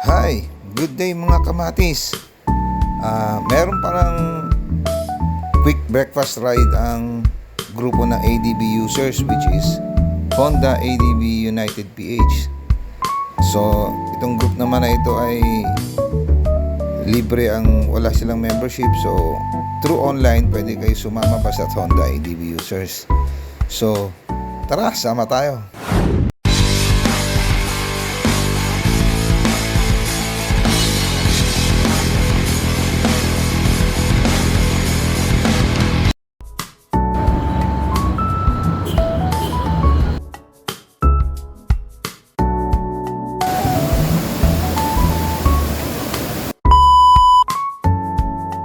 Hi, good day mga kamatis. Meron parang quick breakfast ride ang grupo ng ADB users, which is Honda ADB United PH. So, itong group naman na ito ay libre, ang wala silang membership. So, through online, pwede kayo sumama basta Honda ADB users. So, tara, sama tayo.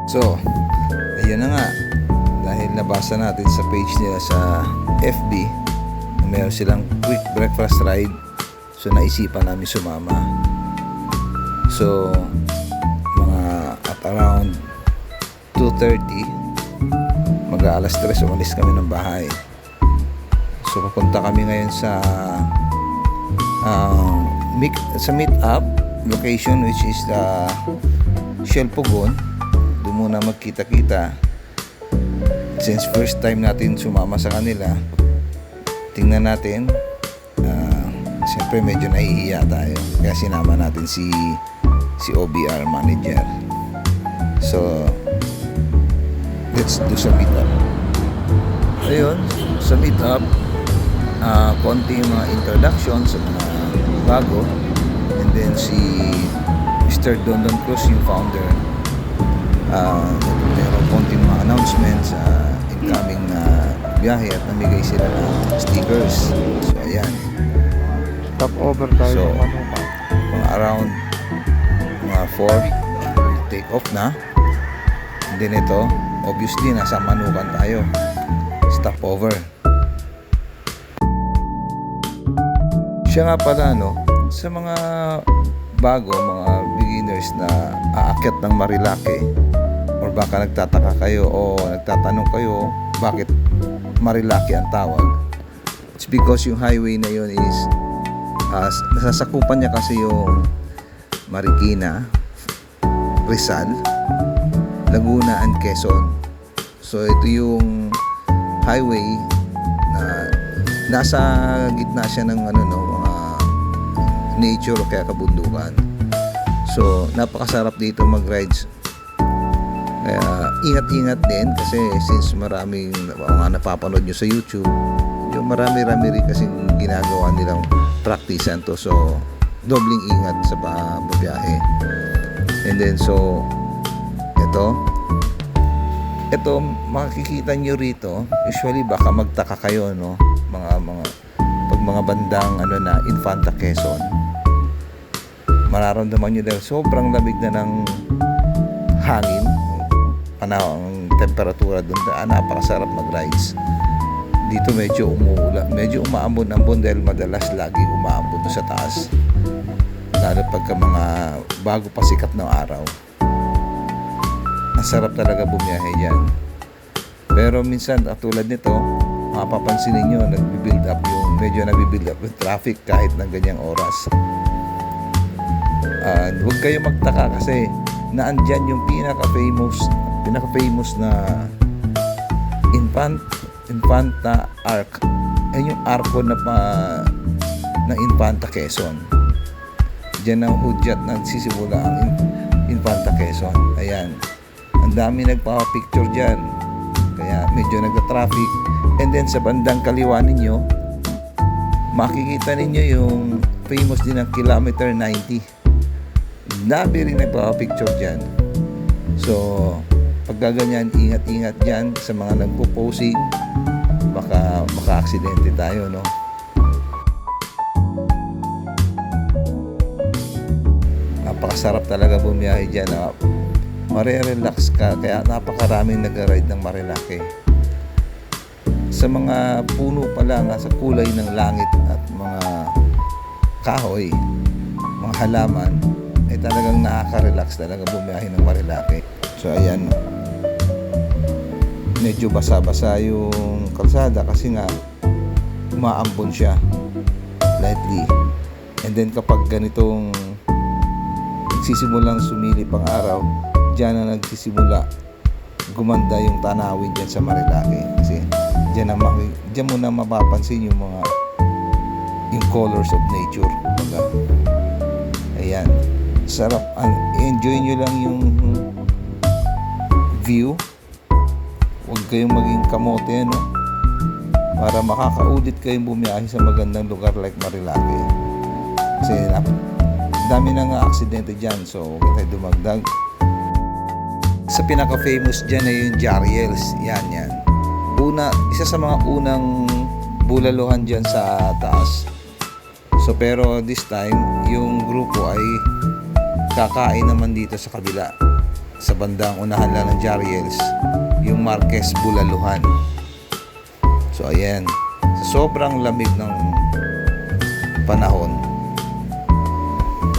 So, ayan na nga. Dahil nabasa natin sa page nila sa FB na meron silang quick breakfast ride. So, naisipan namin sumama. So, mga at around 2:30, mag-aalas 3, umalis kami ng bahay. So, papunta kami ngayon sa meet-up location, which is the Shell Pugon. Doon muna magkita-kita. Since first time natin sumama sa kanila, tingnan natin. Siyempre medyo nahihiya tayo, kaya sinama natin si OBR manager. So let's do some meet up. Ayun, sa meet up, konting mga introduction sa mga bago, and then si Mr. Dondon Cruz, yung founder, meron konting mga announcements sa incoming na biyahe at namigay sila ng stickers. So ayan, Stop over tayo So, ng Manukan. mga around mga 4 take off na. And then ito, obviously nasa Manukan tayo, stop over. Siya nga pala, no, sa mga bago, mga beginners na aakyat ng Marilake, or baka nagtataka kayo o nagtatanong kayo bakit Marilake ang tawag. It's because yung highway na yun is nasasakupan niya kasi yung Marikina, Rizal, Laguna and Quezon. So ito yung highway na nasa gitna siya ng mga nature o kaya kabundukan. So napakasarap dito mag-rides. Kaya ingat-ingat din, kasi since maraming napapanood nyo sa YouTube, yung marami-rami rin kasing ginagawa nilang practicean to. So dobling ingat sa babiyahe. And then so ito makikita nyo rito, usually baka magtaka kayo, no, pag mga bandang na Infanta Quezon, mararamdaman nyo dahil sobrang lamig na ng hangin, ang temperatura doon, napakasarap mag-rides. Dito medyo umuulan, medyo umaambon-ambon dahil madalas lagi umaambon sa taas, lalo pagka mga bago pa sikat ng araw. Ang sarap talaga bumiyahe dyan. Pero minsan, tulad nito, mapapansin ninyo, nagbi-build up yung traffic kahit ng ganyang oras. Huwag kayo magtaka kasi naandyan yung pinaka-famous na Infanta Arc. Ayun yung arko na Infanta Quezon. Diyan ang hudyat nagsisimula ang Infanta Quezon. Ayan, ang dami nagpa-picture dyan, kaya medyo nagka-traffic. And then sa bandang kaliwa ninyo, makikita ninyo yung famous din ng kilometer 90. Dami rin nagpa-picture dyan. So pag gaganyan, ingat-ingat dyan sa mga nagpo-posing, baka maka-aksidente tayo, no? Napakasarap talaga bumiyahe dyan, mare-relax ka, kaya napakaraming nag-ride ng Marilake. Sa mga puno pa lang, sa kulay ng langit at mga kahoy, mga halaman, ay talagang nakaka-relax talaga bumiyahe ng Marilake. So ayan, medyo basa-basa yung kalsada kasi nga umaambon siya lightly. And then kapag ganitong nagsisimulang sumilip ang araw, diyan na nagsisimula gumanda yung tanawin dyan sa Marilaki. Kasi diyan mo na mapapansin yung mga yung colors of nature. Kumbaga. Ayan. Sarap. Enjoy nyo lang yung view. Huwag kayong maging kamote, no? Para makakaulit kayong bumiyahe sa magandang lugar like Marilaki. Kasi dami na nga aksidente dyan, so huwag tayo dumagdag. Sa pinaka-famous dyan ay yung Jariels. Yan. Isa sa mga unang bulaluhan dyan sa taas. So pero this time, yung grupo ay kakain naman dito sa kabila. Sa bandang unahan lang ng Jariels, yung Marquez Bulaluhan. So ayan, sa sobrang lamig ng panahon,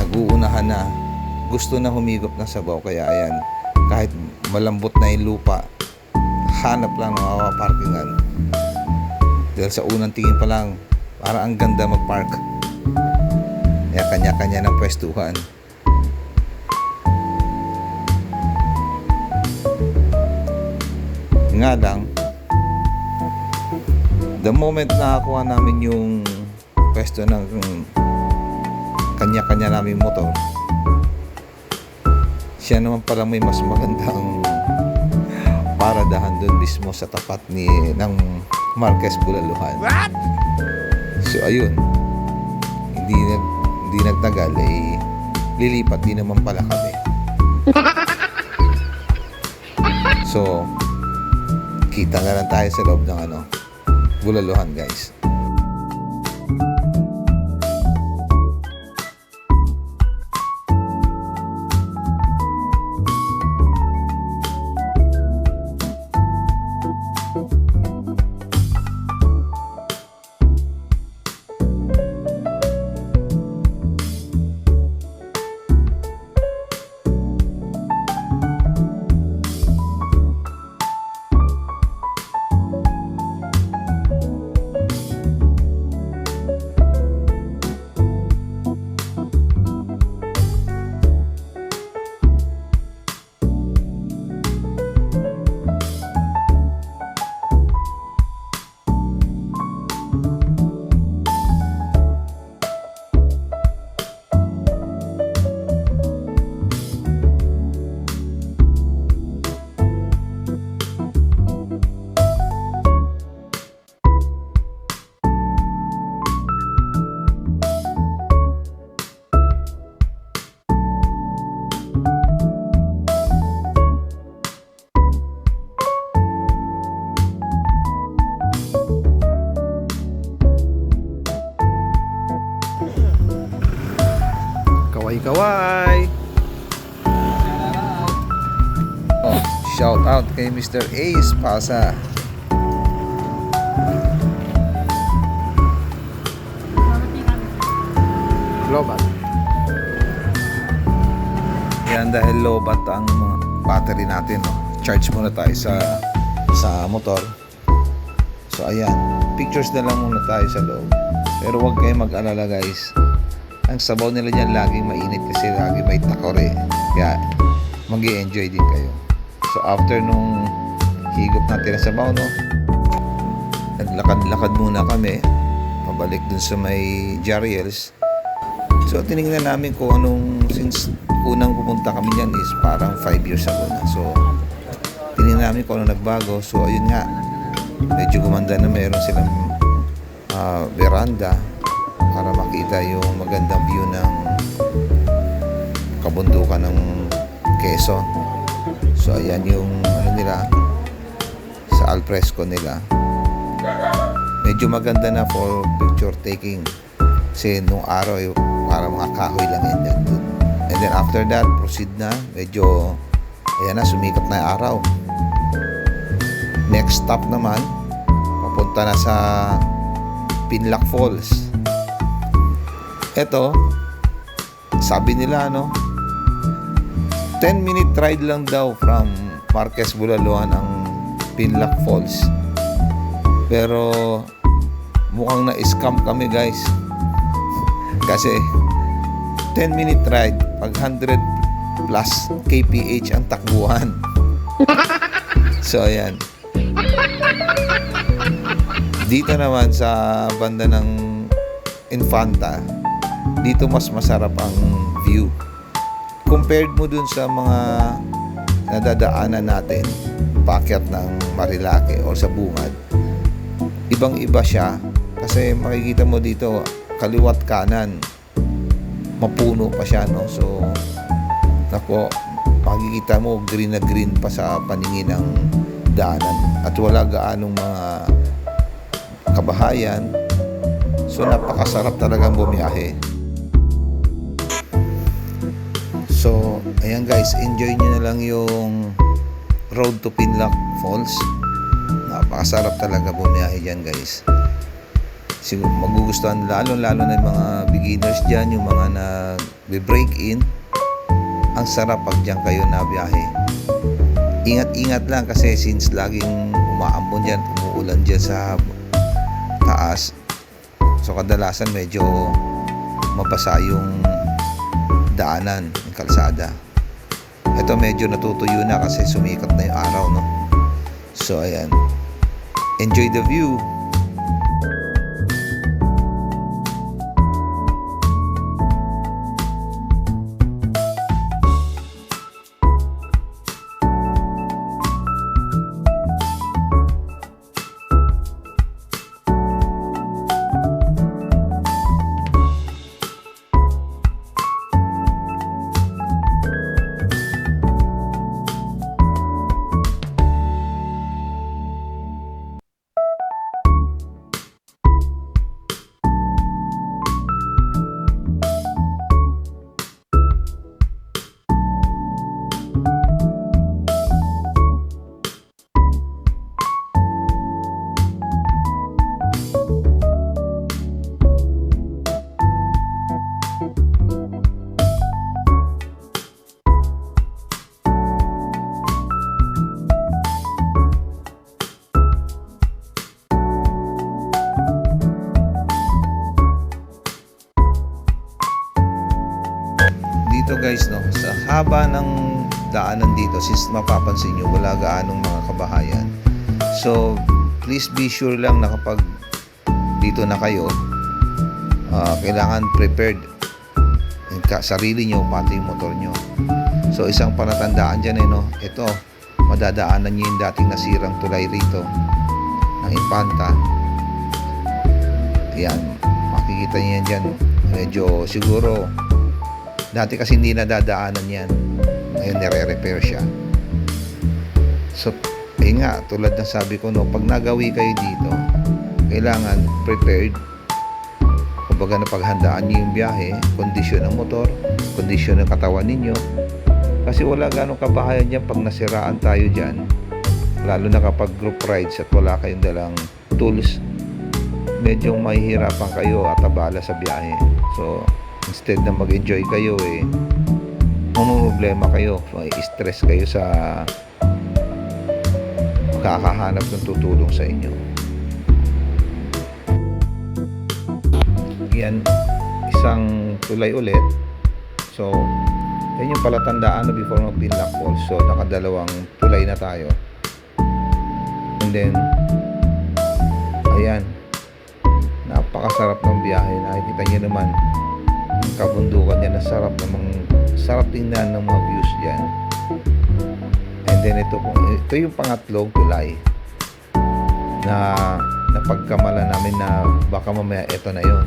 nag-uunahan na, gusto na humigop ng sabaw. Kaya ayan, kahit malambot na yung lupa, hanap lang ng mapaparkingan. Dahil sa unang tingin pa lang, parang ang ganda mag-park. Kaya kanya-kanya ng pwestuhan. Nga lang, the moment na nakuha namin yung pwesto ng kanya-kanya namin motor, siya naman pala may mas magandang paradahan doon mismo sa tapat ng Marquez Bulaluhan. What? So ayun, hindi nagtagal lilipat din naman pala kami. So kita na lang tayo sa loob ng Bulaluhan, guys. Kaway! Oh, shout out kay Mr. Ace Pasa. Lobat. Yan, dahil low bat ang battery natin, no? Charge muna tayo sa motor. So ayan, pictures na lang muna tayo sa loob. Pero huwag kayong mag-alala, guys. Ang sabaw nila dyan laging mainit kasi lagi may takore. Kaya mag-i-enjoy din kayo. So after nung higop natin sa sabaw, no, naglakad-lakad muna kami pabalik dun sa may Jariels. So tinignan namin kung since unang pumunta kami dyan is parang 5 years ago na. So tinignan namin kung ano nagbago. So ayun nga, medyo gumanda na, meron silang veranda para makita yung magandang view ng kabundukan ng Quezon. So ayan yung nila sa alfresco nila. Medyo maganda na for picture taking kasi nung araw para mga kahoy lang yan dyan. And then after that, proceed na. Medyo ayan na, sumikat na yung araw. Next stop naman, papunta na sa Pinlac Falls. Eto, sabi nila 10-minute ride lang daw from Marquez Bulaluhan ang Pinlac Falls. Pero mukhang na-scam kami, guys. Kasi 10-minute ride, pag 100 plus kph ang takbuhan. So ayan. Dito naman sa banda ng Infanta, dito mas masarap ang view. Compared mo dun sa mga nadadaanan natin, paakyat ng Marilake o sa Bungad, ibang-iba siya kasi makikita mo dito kaliwat kanan mapuno pa siya, no? So nako, makikita mo green na green pa sa paningin ng daanan at wala gaanong mga kabahayan. So napakasarap talagang bumiyahe. So ayan guys, enjoy nyo na lang yung road to Pinlac Falls. Napakasarap talaga bumiyahe dyan guys. Siguro magugustuhan lalo na yung mga beginners dyan, yung mga nag-break in. Ang sarap pag dyan kayo nabiyahe. Ingat-ingat lang kasi since laging umaambon dyan, umuulan dyan sa taas. So kadalasan medyo mabasa yung daanan, yung kalsada. Ito medyo natutuyo na kasi sumikat na yung araw, no? So ayan, enjoy the view. Dito guys, no, sa haba ng daanan dito, since mapapansin nyo wala gaanong mga kabahayan, so please be sure lang na kapag dito na kayo, kailangan prepared yung sarili nyo pati yung motor nyo. So isang palatandaan dyan no, ito madadaanan nyo yung dating nasirang tulay rito ng Infanta. Ayan, makikita nyo yan dyan, medyo siguro dati kasi hindi nadadaanan yan, ngayon nire-repair siya. So nga, tulad ng sabi ko, no, pag nagawi kayo dito, kailangan prepared. Kumbaga na paghandaan niyo yung biyahe, kondisyon ng motor, kondisyon ng katawan ninyo, kasi wala ganong kabahayan dyan pag nasiraan tayo dyan, lalo na kapag group rides at wala kayong dalang tools, medyo mahihirapan kayo at abala sa biyahe. So instead na mag-enjoy kayo, problema kayo, may stress kayo sa kakahanap ng tutulong sa inyo. Yan, isang tulay ulit. So yan yung palatandaan na before mag-Pinlac Falls. So nakadalawang tulay na tayo, and then ayan, napakasarap ng biyahe. Nakikita nyo naman yung kabundukan niya, na sarap tingnan ng mga views dyan. And then ito yung pangatlong tulay na napagkamala namin na baka mamaya ito na yon,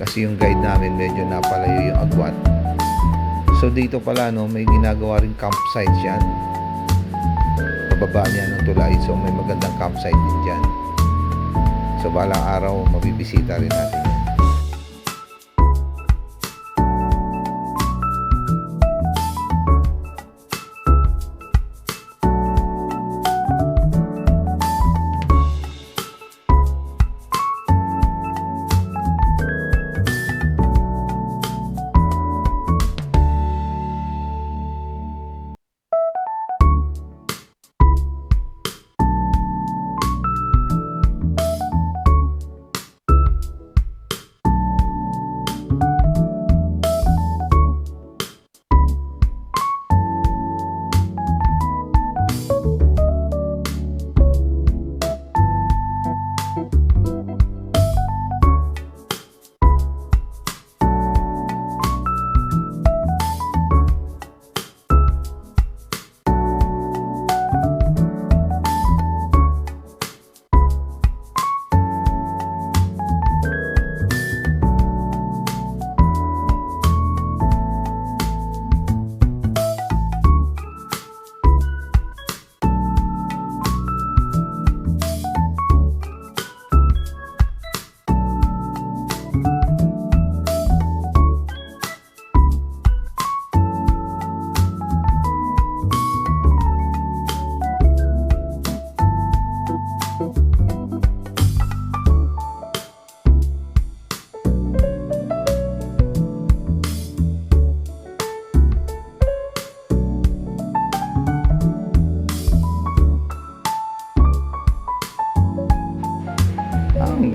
kasi yung guide namin medyo napalayo yung agwat. So dito pala, no, may ginagawa rin campsite yan pababa niya ng tulay. So may magandang campsite din dyan. So balang araw mabibisita rin natin yan.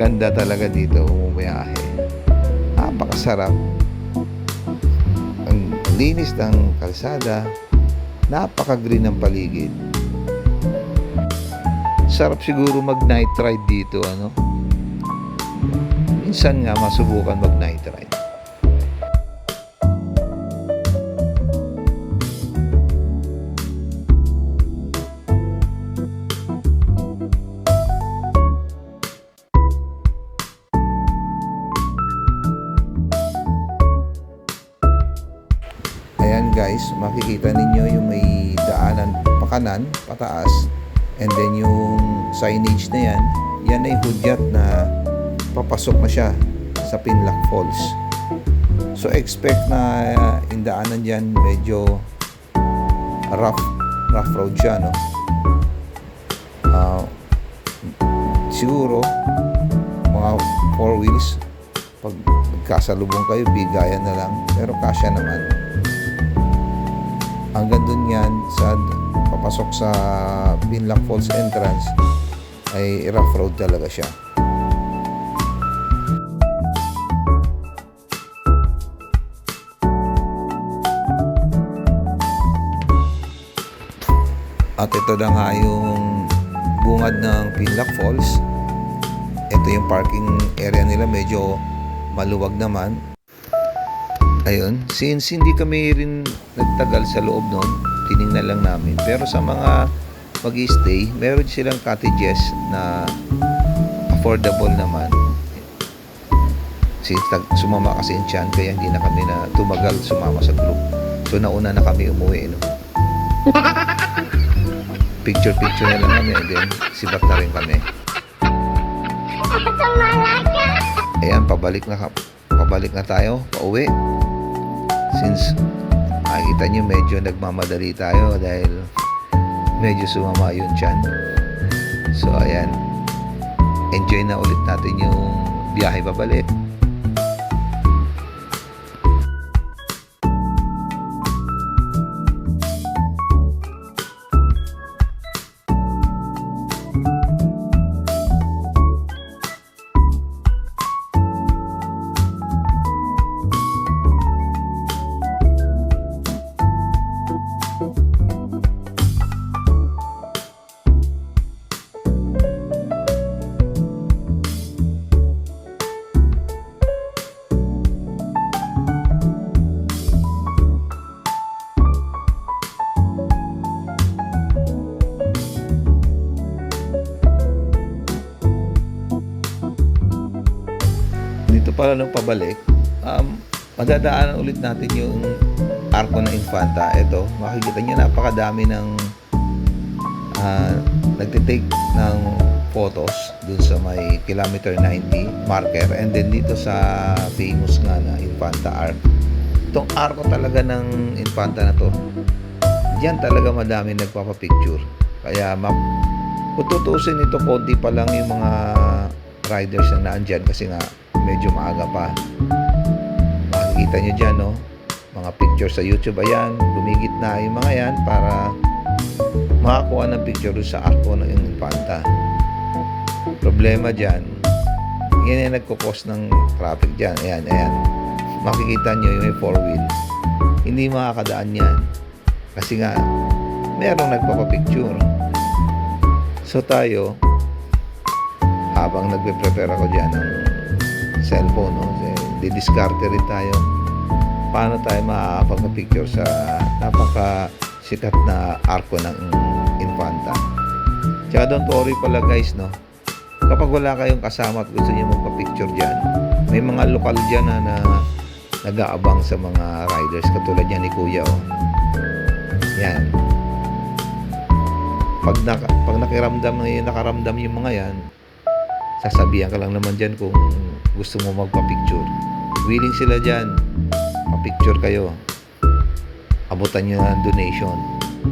ganda talaga dito bumiyahe. Napakasarap. Ang linis ng kalsada, napaka-green ng paligid. Sarap siguro mag-night ride dito, ano? Minsan nga masubukan mag-night ride. Ayan guys, makikita ninyo yung may daanan pakanan, pataas, and then yung signage na yan ay hudyat na papasok na siya sa Pinlac Falls. So expect na yung daanan dyan medyo rough road siya, no? Siguro mga 4 wheels pag kasalubong kayo, bigayan na lang, pero kasya naman. Hanggang dun yan sa papasok sa Pinlac Falls entrance ay rough road talaga siya. At ito na nga yung bungad ng Pinlac Falls. Ito yung parking area nila, medyo maluwag naman. Ayun, since hindi kami rin nagtagal sa loob nun, tiningnan lang namin. Pero sa mga mag-i-stay, meron silang cottages na affordable naman. Since sumama kasi yung tiyan, kaya hindi na kami na tumagal sumama sa group. So nauna na kami umuwi, no? Picture na lang kami, and then sibat na rin kami. Ayan, pabalik na tayo, pauwi. Since makikita nyo medyo nagmamadali tayo dahil medyo sumama yung tiyan. So ayan, enjoy na ulit natin yung biyahe pabalik. Para nung pabalik, madadaanan ulit natin yung Arco ng Infanta. Ito, makikita nyo napakadami ng nagtitake ng photos dun sa may kilometer 90 marker, and then dito sa famous nga na Infanta Arc. Itong arco talaga ng Infanta na to, diyan talaga madami nagpapapicture. Kaya kung tutuusin ito, konti pa lang yung mga riders na naandyan kasi nga medyo maaga pa. Makikita nyo dyan, no? Mga picture sa YouTube. Ayan, gumigit na yung mga yan para makakuha ng picture sa arco ng Infanta. Problema dyan, yan yung nagkukos ng traffic dyan. Ayan. Makikita nyo yung may 4-wheel. Hindi makakadaan yan. Kasi nga, merong nagpapapicture. So tayo, habang nagpe-prepare ako dyan ng cellphone, no? Didiskarte rin tayo. Paano tayo makakapag-picture sa napakasikat na arko ng Infanta. Tsaka don't worry pala guys, no? Kapag wala kayong kasama at gusto niyo magpa-picture dyan, may mga lokal dyan na nag-aabang sa mga riders katulad yan ni Kuya, oh. Yan. Pag nakaramdam yung mga yan, sasabihan ka lang naman dyan kung gusto mo magpa-picture. Willing sila dyan. Pa-picture kayo. Abutan nyo ng donation.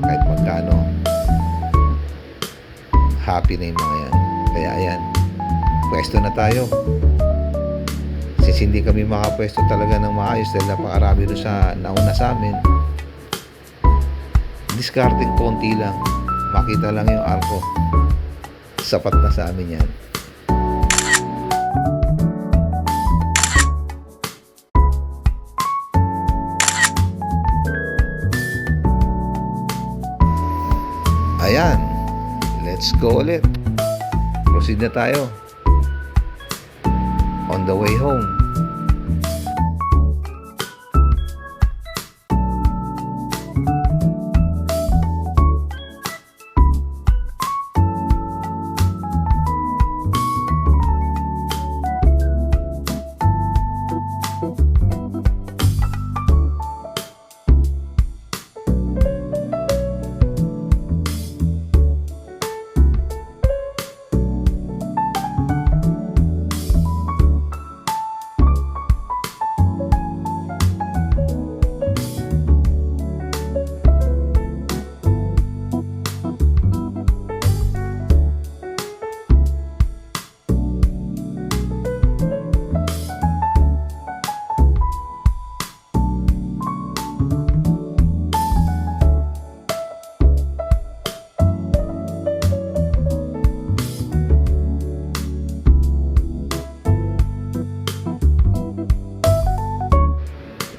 Kahit magkano. Happy na yung mga yan. Kaya ayan. Pwesto na tayo. Since hindi kami makapwesto talaga ng maayos dahil napakarami doon sa nauna sa amin. Discarding konti lang. Makita lang yung arko. Sapat na sa amin yan. Ayan. Let's go ulit. Proceed na tayo. On the way home.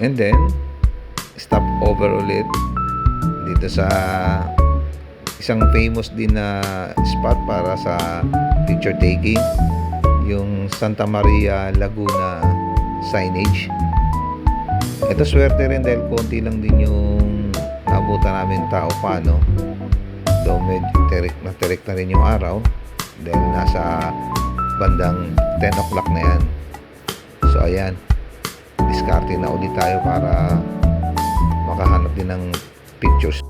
And then, stop over ulit dito sa isang famous din na spot para sa picture taking, yung Santa Maria Laguna signage. Ito swerte rin dahil konti lang din yung nabutan namin tao pa, no? Though medyo terik na rin yung araw dahil nasa bandang 10 o'clock na yan. So ayan, diskarte na ulit tayo para makahanap din ng pictures.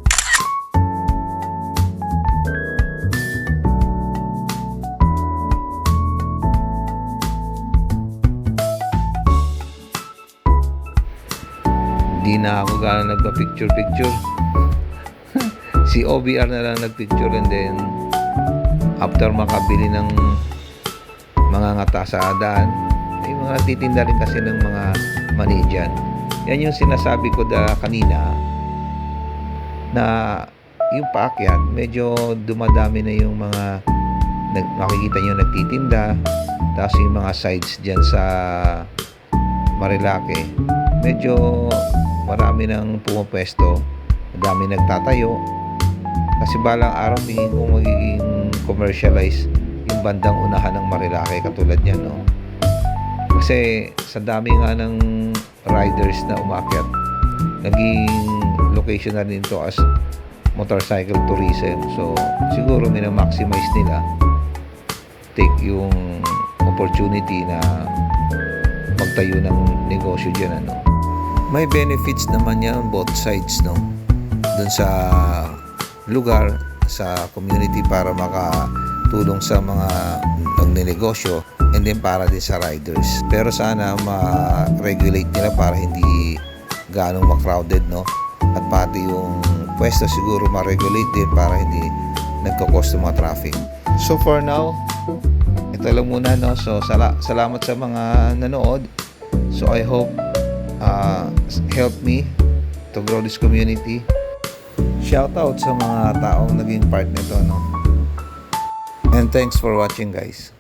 Hindi na ako gano'n nagpa-picture. Si OBR na lang nagpicture, and then after makabili ng mga ngata sa daan, may mga titinda rin kasi ng mga mani dyan. Yan yung sinasabi ko kanina na yung paakyat, medyo dumadami na yung mga makikita nyo nagtitinda, tapos yung mga sides dyan sa Marilake, medyo marami nang pumapwesto, madami nagtatayo, kasi balang araw tingin ko magiging commercialize yung bandang unahan ng Marilake katulad niyan, no? Kasi sa dami nga ng riders na umakyat, naging location na din to as motorcycle tourism. So siguro minamaximize nila, take yung opportunity na magtayo ng negosyo dyan, ano. May benefits naman yan both sides, no? Dun sa lugar, sa community, para makatulong sa mga nagnenegosyo, and then para din sa riders. Pero sana ma-regulate nila para hindi ganong ma-crowded, no? At pati yung pwesto siguro ma-regulate din para hindi nagkakos ng mga traffic. So for now, ito lang muna, no? So salamat sa mga nanood. So I hope help me to grow this community. Shout out sa mga taong naging part nito, no? And thanks for watching, guys.